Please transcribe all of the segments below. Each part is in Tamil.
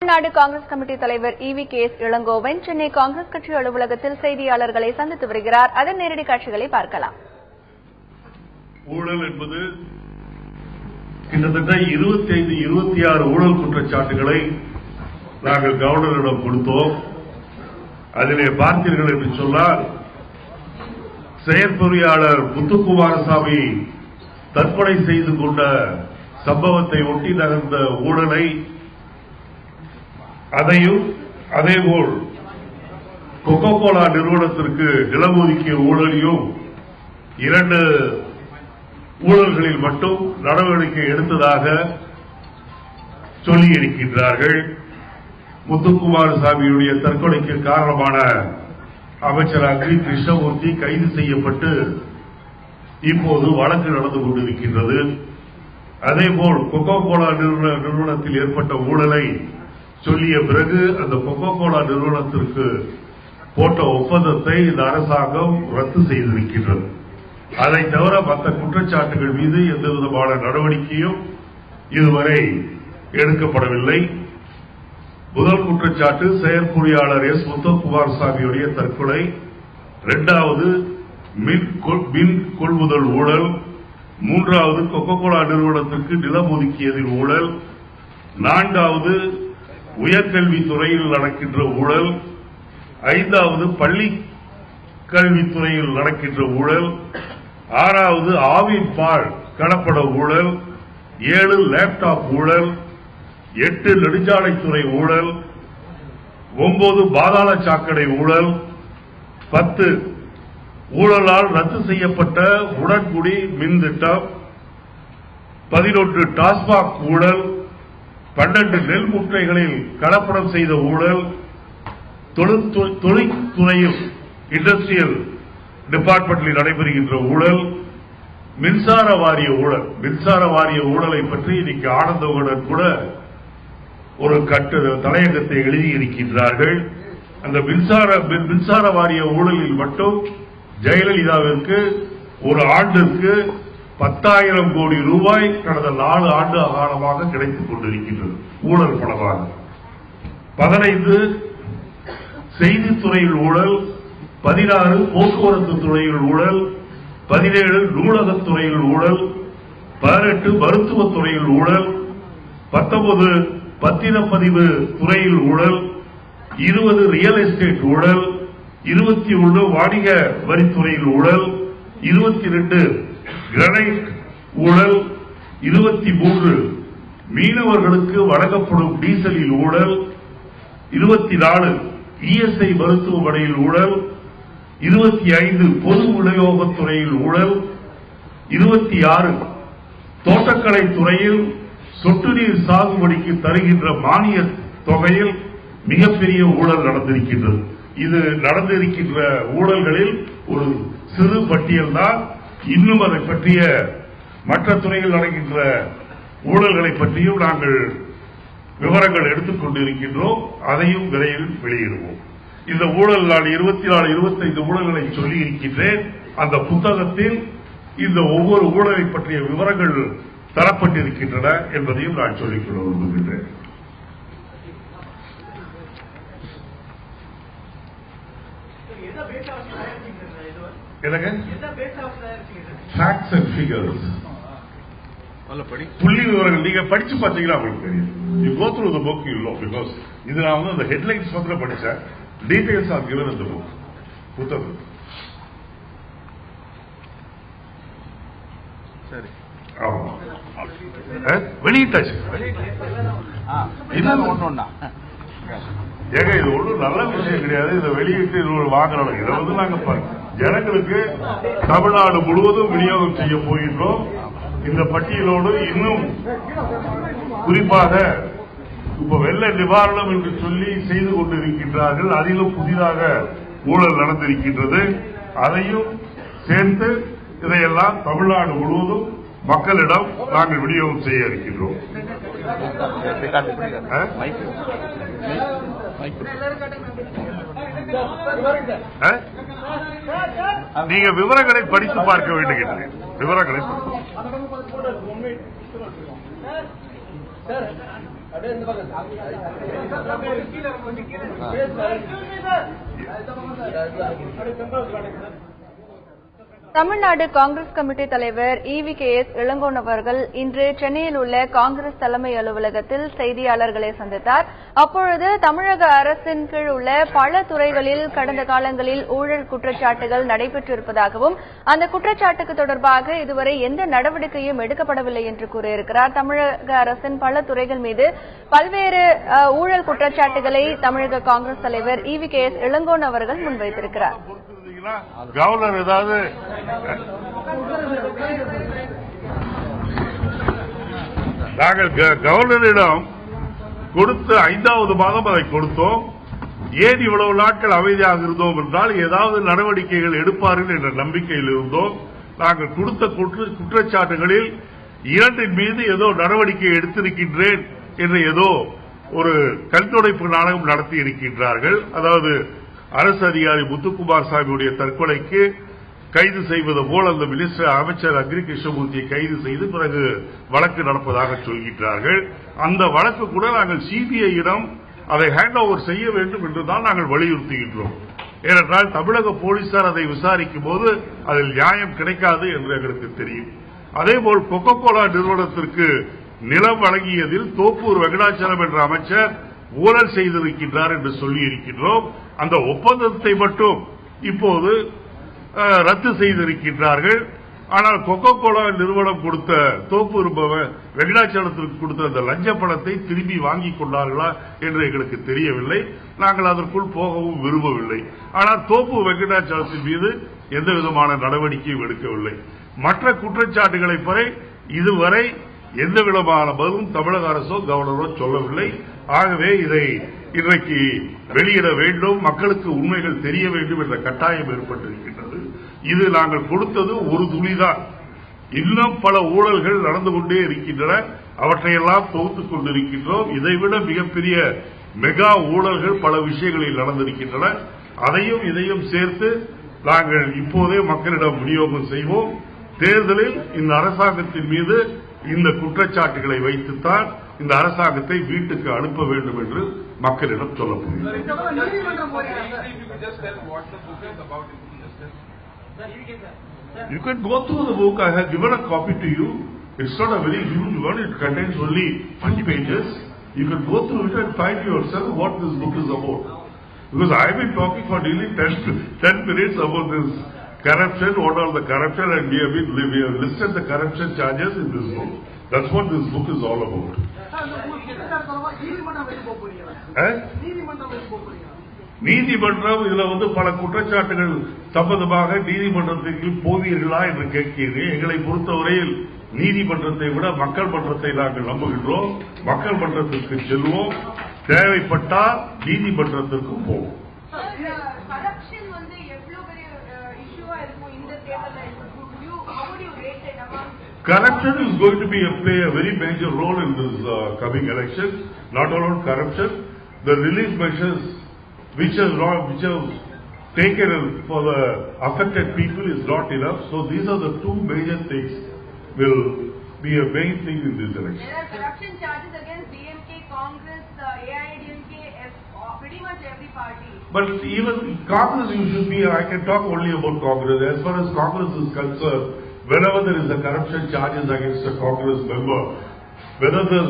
தமிழ்நாடு காங்கிரஸ் கமிட்டி தலைவர் EV.K.S. இளங்கோவன் சென்னை காங்கிரஸ் கட்சி அலுவலகத்தில் செய்தியாளர்களை சந்தித்து வருகிறார். அதன் நேரடி காட்சிகளை பார்க்கலாம். ஊழல் என்பது கிட்டத்தட்ட 25-26 ஊழல் குற்றச்சாட்டுகளை நாங்கள் கவர்னரிடம் கொடுத்தோம். அதிலே பார்த்தீர்கள் என்று சொன்னால், செயற்பொறியாளர் முத்துக்குமாரசாமி தற்கொலை செய்து கொண்ட சம்பவத்தை ஒட்டி நகர்ந்த ஊழலை, அதையும் அதேபோல் கொக்கோ கோலா நிறுவனத்திற்கு நிலம் ஒதுக்கிய ஊழலையும் 2 ஊழல்களில் மட்டும் நடவடிக்கை எடுத்ததாக சொல்லியிருக்கின்றார்கள். முத்துக்குமாரசாமியுடைய தற்கொலைக்கு காரணமான அமைச்சர் அக்ரி கிருஷ்ணமூர்த்தி கைது செய்யப்பட்டு இப்போது வழக்கு நடந்து கொண்டிருக்கின்றது. அதேபோல் கொக்கோ கோலா நிறுவனத்தில் ஏற்பட்ட ஊழலை சொல்லிய பிறகு அந்த கொக்கோ கோலா நிறுவனத்திற்கு போட்ட ஒப்பந்தத்தை இந்த அரசாங்கம் ரத்து செய்திருக்கின்றது. அதை தவிர மற்ற குற்றச்சாட்டுகள் மீது எந்த விதமான நடவடிக்கையும் இதுவரை எடுக்கப்படவில்லை. முதல் குற்றச்சாட்டு செயற்பொறியாளர் S. முத்துக்குமாரசாமியுடைய தற்கொலை, 2வது மின் கொள்முதல் ஊழல், 3வது கொக்கோ கோலா நிறுவனத்திற்கு நிலம் ஒதுக்கியதில் ஊழல், 4வது உயர்கல்வித்துறையில் நடக்கின்ற ஊழல், 5வது பள்ளி கல்வித்துறையில் நடக்கின்ற ஊழல், 6வது ஆவின் பால் கலப்பட ஊழல், 7 லேப்டாப் ஊழல், 8 நெடுஞ்சாலைத்துறை ஊழல், 9 பாதாள சாக்கடை ஊழல், 10 ஊழலால் ரத்து செய்யப்பட்ட உடன்குடி மின் திட்டம், 11 டாஸ்மாக் ஊழல், 12 நெல் முட்டைகளில் கலப்படம் செய்த ஊழல், தொழில்துறையில் இண்டஸ்ட்ரியல் டிபார்ட்மெண்டில் நடைபெறுகின்ற ஊழல், மின்சார வாரிய ஊழல். மின்சார வாரிய ஊழலை பற்றி இன்னைக்கு ஆனந்தவுடன் கூட ஒரு தலையங்கத்தை எழுதியிருக்கின்றார்கள். அந்த மின்சார வாரிய ஊழலில் மட்டும் ஜெயலலிதாவிற்கு ஒரு ஆண்டிற்கு 10,000 கோடி ரூபாய் கடந்த 4 ஆண்டு காலமாக கிடைத்துக் கொண்டிருக்கின்றது ஊழல் பணமாக. 15 செய்தித்துறையில் ஊழல், 16 போக்குவரத்து துறையில் ஊழல், 17 நூலகத்துறையில் ஊழல், 18 மருத்துவத்துறையில் ஊழல், 19 பத்திரப்பதிவு துறையில் ஊழல், 20 ரியல் எஸ்டேட் ஊழல், 21 வணிக வரித்துறையில் ஊழல், 22 கிரனைட் ஊழல், 23 மீனவர்களுக்கு வழங்கப்படும் டீசலில் ஊழல், 24 ESI மருத்துவமனையில் ஊழல், 25 பொது விநியோகத்துறையில் ஊழல், 26 தோட்டக்கலை துறையில் சொட்டு நீர் சாகுபடிக்கு தருகின்ற மானிய தொகையில் மிகப்பெரிய ஊழல் நடந்திருக்கின்றது. இது நடந்திருக்கின்ற ஊழல்களில் ஒரு சிறு பட்டியல் தான். இன்னும் அதை பற்றிய மற்ற துறைகள் நடக்கின்ற ஊழல்களை பற்றியும் நாங்கள் விவரங்கள் எடுத்துக் கொண்டிருக்கின்றோம். அதையும் விரைவில் வெளியிடுவோம். இந்த ஊழல் நான் 24-25 ஊழல்களை சொல்லி இருக்கின்றேன். அந்த புத்தகத்தில் இந்த ஒவ்வொரு ஊழலை பற்றிய விவரங்கள் தரப்பட்டிருக்கின்றன என்பதையும் நான் சொல்லிக்கொள்ள விரும்புகின்றேன். Facts and figures. புள்ளி விவரங்கள் நீங்க படிச்சு பார்த்தீங்கன்னா உங்களுக்கு தெரியும். You go through the book, you know, because இது நான் அந்த ஹெட்லைன்ஸ் மட்டும் படிச்சேன். Details R given in the book. புத்தகம். சரி. ஆமா. வெளியிட்டாச்சு. ஒண்ணா ஏங்க இது ஒன்றும் நல்ல விஷயம் கிடையாது. இதை வெளியிட்டு வாங்கணும். இதை வந்து நாங்க ஜனங்களுக்கு தமிழ்நாடு முழுவதும் விநியோகம் செய்ய போகின்றோம். இந்த பட்டியலோடு இன்னும் குறிப்பாக இப்ப வெள்ள நிவாரணம் என்று சொல்லி செய்து கொண்டிருக்கின்றார்கள். அதிலும் புதிதாக ஊழல் நடந்திருக்கின்றது. அதையும் சேர்த்து இதையெல்லாம் தமிழ்நாடு முழுவதும் மக்களிடம் நாங்கள் விநியோகம் செய்ய இருக்கின்றோம். நீங்க விவரங்களை படித்து பார்க்க வேண்டுகிறேன். விவரங்களை தமிழ்நாடு காங்கிரஸ் கமிட்டி தலைவர் EVKS இளங்கோவன் அவர்கள் இன்று சென்னையில் உள்ள காங்கிரஸ் தலைமை அலுவலகத்தில் செய்தியாளர்களை சந்தித்தார். அப்பொழுது தமிழக அரசின் கீழ் உள்ள பல துறைகளில் கடந்த காலங்களில் ஊழல் குற்றச்சாட்டுகள் நடைபெற்றிருப்பதாகவும் அந்த குற்றச்சாட்டுக்கு தொடர்பாக இதுவரை எந்த நடவடிக்கையும் எடுக்கப்படவில்லை என்று கூறியிருக்கிறார். தமிழக அரசின் பல துறைகள் மீது பல்வேறு ஊழல் குற்றச்சாட்டுகளை தமிழக காங்கிரஸ் தலைவர் EVKS இளங்கோவன் அவர்கள் முன்வைத்திருக்கிறார். கவர்னர் ஏதாவது நாங்கள் கவர்னரிடம் கொடுத்த 5வது மாதம் அதை கொடுத்தோம். ஏன் இவ்வளவு நாட்கள் அமைதியாக இருந்தோம் என்றால் ஏதாவது நடவடிக்கைகள் எடுப்பார்கள் என்ற நம்பிக்கையில் இருந்தோம். நாங்கள் கொடுத்த குற்றச்சாட்டுகளில் 2 மீது ஏதோ நடவடிக்கை எடுத்திருக்கின்றேன் என்று ஏதோ ஒரு கண்துடைப்பு நாடகம் நடத்தி இருக்கின்றார்கள். அதாவது அரசு அதிகாரி முத்துக்குமார் சாமியுடைய தற்கொலைக்கு கைது செய்வது போல் அந்த அமைச்சர் அக்ரி கிருஷ்ணமூர்த்தியை கைது செய்து பிறகு வழக்கு நடப்பதாக சொல்கின்றார்கள். அந்த வழக்கு கூட நாங்கள் CBI-யிடம் அதை ஹேண்ட் ஓவர் செய்ய வேண்டும் என்றுதான் நாங்கள் வலியுறுத்துகின்றோம். ஏனென்றால் தமிழக போலீசார் அதை விசாரிக்கும் போது அதில் நியாயம் கிடைக்காது என்று எங்களுக்கு தெரியும். அதேபோல் கொக்கோ கோலா நிறுவனத்திற்கு நிலம் வழங்கியதில் தோப்பூர் வெங்கடாச்சலம் என்ற அமைச்சர் ஊழல் செய்திருக்கின்றார் என்று சொல்லி இருக்கின்றோம். அந்த ஒப்பந்தத்தை மட்டும் இப்போது ரத்து செய்திருக்கின்றார்கள். ஆனால் கொக்கோ கோலா நிறுவனம் கொடுத்த தோப்பூர் வெங்கடாச்சலத்திற்கு கொடுத்த அந்த லஞ்ச பணத்தை திரும்பி வாங்கிக் கொண்டார்களா என்று எங்களுக்கு தெரியவில்லை. நாங்கள் அதற்குள் போகவும் விரும்பவில்லை. ஆனால் தோப்பூர் வெங்கடாச்சலத்தின் மீது எந்த விதமான நடவடிக்கையும் எடுக்கவில்லை. மற்ற குற்றச்சாட்டுகளை இதுவரை எந்த விதமான பதிலும் தமிழக அரசோ கவர்னரோ சொல்லவில்லை. ஆகவே இதை இன்றைக்கு வெளியிட வேண்டும், மக்களுக்கு உண்மைகள் தெரிய வேண்டும் என்ற கட்டாயம் ஏற்பட்டிருக்கின்றது. இது நாங்கள் கொடுத்தது ஒரு துளிதான். இன்னும் பல ஊழல்கள் நடந்து கொண்டே இருக்கின்றன. அவற்றையெல்லாம் தொகுத்துக் கொண்டிருக்கின்றோம். இதைவிட மிகப்பெரிய மெகா ஊழல்கள் பல விஷயங்களில் நடந்திருக்கின்றன. அதையும் இதையும் சேர்த்து நாங்கள் இப்போதே மக்களிடம் விநியோகம் செய்வோம். தேர்தலில் இந்த அரசாங்கத்தின் மீது இந்த குற்றச்சாட்டுகளை வைத்துத்தான் இந்த அரசாங்கத்தை வீட்டுக்கு அனுப்ப வேண்டும் என்று மக்களிடம் சொல்லப்படுகிறது. You can go through the book. I have given a copy to you. It's not a very huge one. It contains only 20 pages. You can go through it and find yourself what this book is about. Because I have been talking for nearly 10 minutes about this corruption, what are the corruption, and we have listed the corruption charges in this book. That's what this book is all about. நீதிமன்றம் இதுல பல குற்றச்சாட்டுகள் சம்பந்தமாக நீதிமன்றத்திற்கு போவீர்களா என்று கேட்கிறேன். எங்களை பொறுத்தவரையில் நீதிமன்றத்தை விட மக்கள் மன்றத்தை நாங்கள் நம்புகின்றோம். மக்கள் மன்றத்திற்கு செல்வோம், தேவைப்பட்டால் நீதிமன்றத்திற்கும் போவோம். Corruption is going to play a very major role in this coming election. Not only corruption, the relief measures which have taken for the affected people is not enough. So these are the two major things will be a main thing in this election. There are corruption charges against DMK, Congress, AIADMK, pretty much every party. But even Congress, I can talk only about Congress. As far as Congress is concerned, whenever there is a corruption charges against a Congress member, whether the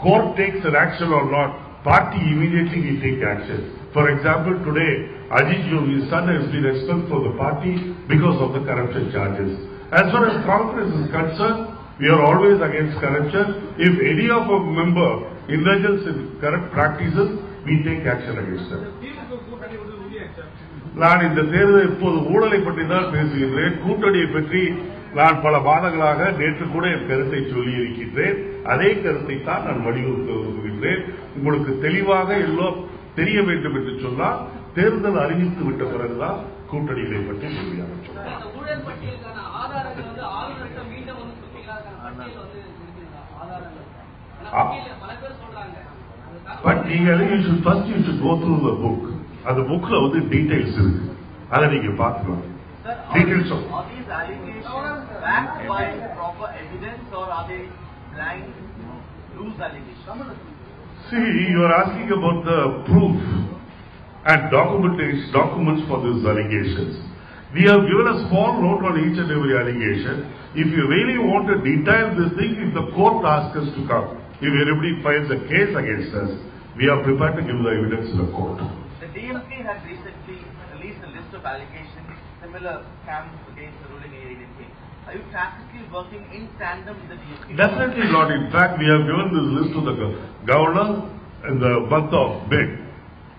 court takes an action or not, party immediately will take action. For example, today, Ajit Jogi's son has been expelled from the party because of the corruption charges. As far as Congress is concerned, we are always against corruption. If any of our member indulges in corrupt practices, we take action against them. நான் இந்த தேர்தல் இப்போது ஊழலை பற்றி தான் பேசுகின்றேன். கூட்டணியை பற்றி நான் பல மாதங்களாக நேற்று கூட என் கருத்தை சொல்லி இருக்கின்றேன். அதே கருத்தை தான் நான் வலியுறுத்த விரும்புகின்றேன். உங்களுக்கு தெளிவாக எல்லாம் தெரிய வேண்டும் என்று சொன்னால் தேர்தல் அறிவித்து விட்ட பிறகுதான் கூட்டணிகளை பற்றி சொல்லியாக பட் நீங்கள் you should go through the book. அந்த புக்ல டீடைல்ஸ் இருக்கு, அதை நீங்க பார்க்கலாம். Details of are these allegations backed by proper evidence or are they blind loose allegations. See, you are asking about the proof and documents for these allegations. We have given a small note on each and every allegation. If you really want to detail this thing, if the court asks us to come, if anybody files a case against us, we are prepared to give the evidence to the court. The DMK had recently released a list of allegations, similar scams against the ruling AIADMK. Are you practically working in tandem with the DMK? Definitely not. In fact, we have given this list to the governor in the month of May.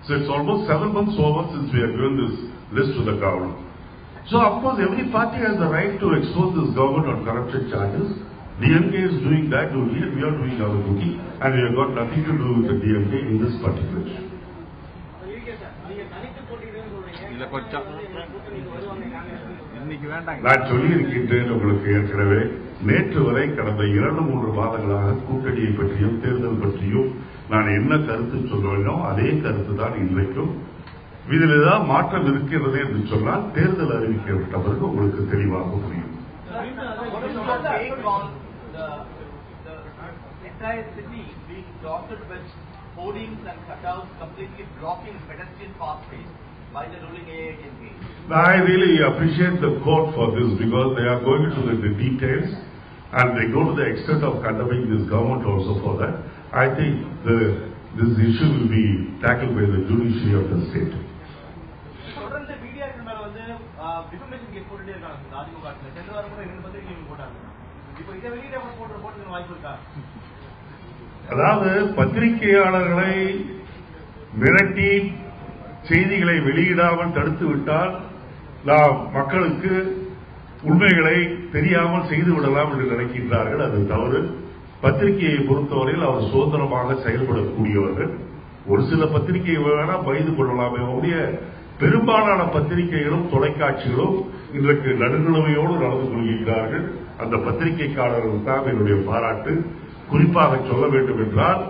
So it's almost 7 months over since we have given this list to the governor. So of course every party has the right to expose this government on corruption charges. DMK is doing that duty and we are doing our duty, and we have got nothing to do with the DMK in this particular issue. நான் சொல்லி இருக்கின்றேன் உங்களுக்கு ஏற்கனவே. நேற்று வரை கடந்த 2-3 மாதங்களாக கூட்டணியை பற்றியும் தேர்தல் பற்றியும் நான் என்ன கருத்து சொல்வேனோ அதே கருத்து தான் இன்றைக்கும். இதில் ஏதாவது மாற்றம் இருக்கிறது என்று சொன்னால் தேர்தல் அறிவிக்கப்பட்ட பிறகு உங்களுக்கு தெளிவாக புரியும். Entire city being dotted with hoardings and cutouts completely blocking pedestrian pathways by the ruling AIADMK. I really appreciate the court for this because they are going into the details and they go to the extent of condemning this government also for that. I think this issue will be tackled by the judiciary of the state. தொடர்ந்து மீடியாக்கள் மேல வந்து டிஃபமேஷன் கேஸ் போட்டுட்டே இருக்காங்க அதிமுக ஆட்சியில். சென்ற வாரம் கூட 2 பத்திரிகைகள் போட்டாங்க. இப்போ இதை வெளியிட போட்டு வாய்ப்பு இருக்கா? அதாவது பத்திரிகையாளர்களை மிரட்டி செய்திகளை வெளியிடாமல் தடுத்து விட்டால் நாம் மக்களுக்கு உண்மைகளை தெரியாமல் செய்து விடலாம் என்று நினைக்கின்றார்கள். அது தவறு. பத்திரிகையை பொறுத்தவரையில் அவர் சுதந்திரமாக செயல்படக்கூடியவர்கள். ஒரு சில பத்திரிகை வேணா பயந்து கொள்ளலாமே ஒழிய பெரும்பாலான பத்திரிகைகளும் தொலைக்காட்சிகளும் இன்றைக்கு நடுநிலைமையோடு நடந்து கொள்கின்றார்கள். அந்த பத்திரிகைக்காரர்கள் தான் என்னுடைய பாராட்டு. குறிப்பாக சொல்ல வேண்டும் என்றால்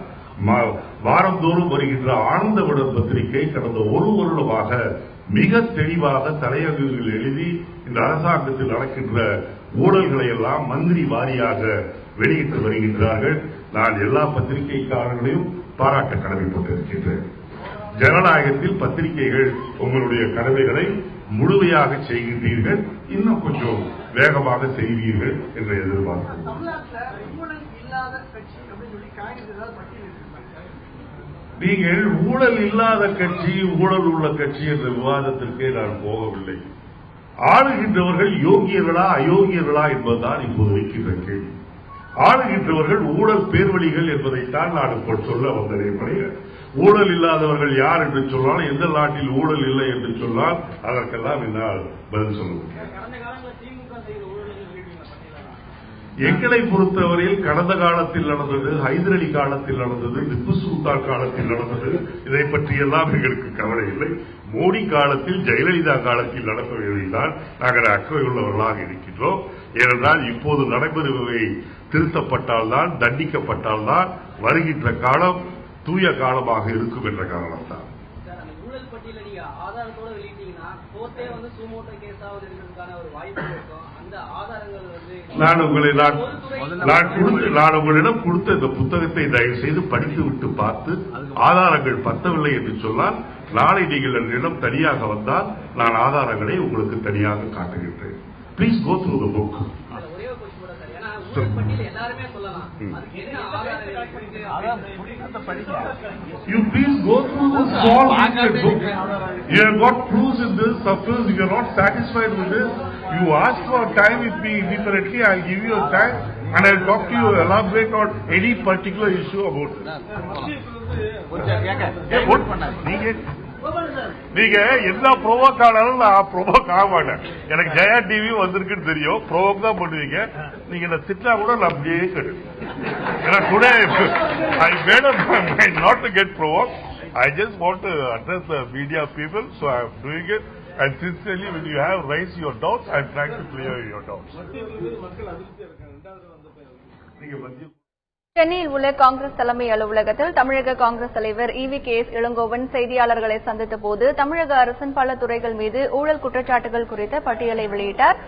வாரந்தோறும் வருகின்ற ஆனந்த விடல் பத்திரிகை கடந்த 1 வருடமாக மிக தெளிவாக தலையங்கங்கள் எழுதி இந்த அரசாங்கத்தில் நடக்கின்ற ஊழல்களை எல்லாம் மந்திரி வாரியாக வெளியிட்டு வருகின்றார்கள். நான் எல்லா பத்திரிகைக்காரர்களையும் பாராட்ட கடமைப்பட்டிருக்கின்றேன். ஜனநாயகத்தில் பத்திரிகைகள் உங்களுடைய கடமைகளை முழுமையாக செய்கின்றீர்கள். இன்னும் கொஞ்சம் வேகமாக செய்வீர்கள் என்று எதிர்பார்க்கிறேன். நீங்கள் ஊழல் இல்லாத கட்சி ஊழல் உள்ள கட்சி என்ற விவாதத்திற்கே நான் போகவில்லை. ஆளுகின்றவர்கள் யோகியர்களா அயோக்கியர்களா என்பதுதான் இப்போது வைக்கின்ற கேள்வி. ஆளுகின்றவர்கள் ஊழல் பேர்வழிகள் என்பதைத்தான் நான் இப்போ சொல்ல வந்தேன். ஊழல் இல்லாதவர்கள் யார் என்று சொன்னால், எந்த நாட்டில் ஊழல் இல்லை என்று சொன்னால் அதற்கெல்லாம் என்னால் பதில் சொல்ல முடியும். எங்களை பொறுத்தவரையில் கடந்த காலத்தில் நடந்தது, ஹைதர் அலி காலத்தில் நடந்தது, திப்பு சுல்தான் காலத்தில் நடந்தது, இதை பற்றியெல்லாம் எங்களுக்கு கவலை இல்லை. மோடி காலத்தில் ஜெயலலிதா காலத்தில் நடப்பவைதான் நாங்கள் அக்கறை உள்ளவர்களாக இருக்கின்றோம். ஏனென்றால் இப்போது நடைபெறுபவை திருத்தப்பட்டால்தான், தண்டிக்கப்பட்டால்தான் வருகின்ற காலம் தூய காலமாக இருக்கும் என்ற காரணம்தான். ஊழல் பட்டியல நீங்க ஆதாரத்தோட வெளியிட்டீங்கன்னா கோர்ட்டே வந்து சுமோட்டோ கேஸாவது இருக்கிறதுக்கான ஒரு வாய்ப்பு இருக்கும். அந்த ஆதாரங்கள் வந்து நான் உங்களிடம் கொடுத்த இந்த புத்தகத்தை தயவு செய்து படித்து விட்டு பார்த்து ஆதாரங்கள் பத்தவில்லை என்று சொன்னால் நாளை நீங்கள் என்னிடம் தனியாக வந்தால் நான் ஆதாரங்களை உங்களுக்கு தனியாக காட்டுகின்றேன். Please go through the book. You please go through this small book. You have got proofs in this. Suppose you are not satisfied with this, you ask for time with me indifferently. I will give you a time and I will talk to you, elaborate on any particular issue about this. நீங்க என்ன ப்ரோவோக் ஆனாலும் நான் ப்ரோவோக் ஆக மாட்டேன். எனக்கு ஜெயா டிவி வந்திருக்குன்னு தெரியும். ப்ரோவோக் தான் பண்ணுவீங்க. நீங்க என்ன திட்டா கூட நான் அப்படியே கேடு. ஏன்னா today I made up my mind not to get provoke. I just want to address the media people, so I am doing it. And sincerely, when you have raised your doubts, I am trying to clear your doubts. சென்னையில் உள்ள காங்கிரஸ் தலைமை அலுவலகத்தில் தமிழக காங்கிரஸ் தலைவர் EVKS இளங்கோவன் செய்தியாளர்களை சந்தித்த போது தமிழக அரசின் பல துறைகள் மீது ஊழல் குற்றச்சாட்டுகள் குறித்த பட்டியலை வெளியிட்டார்.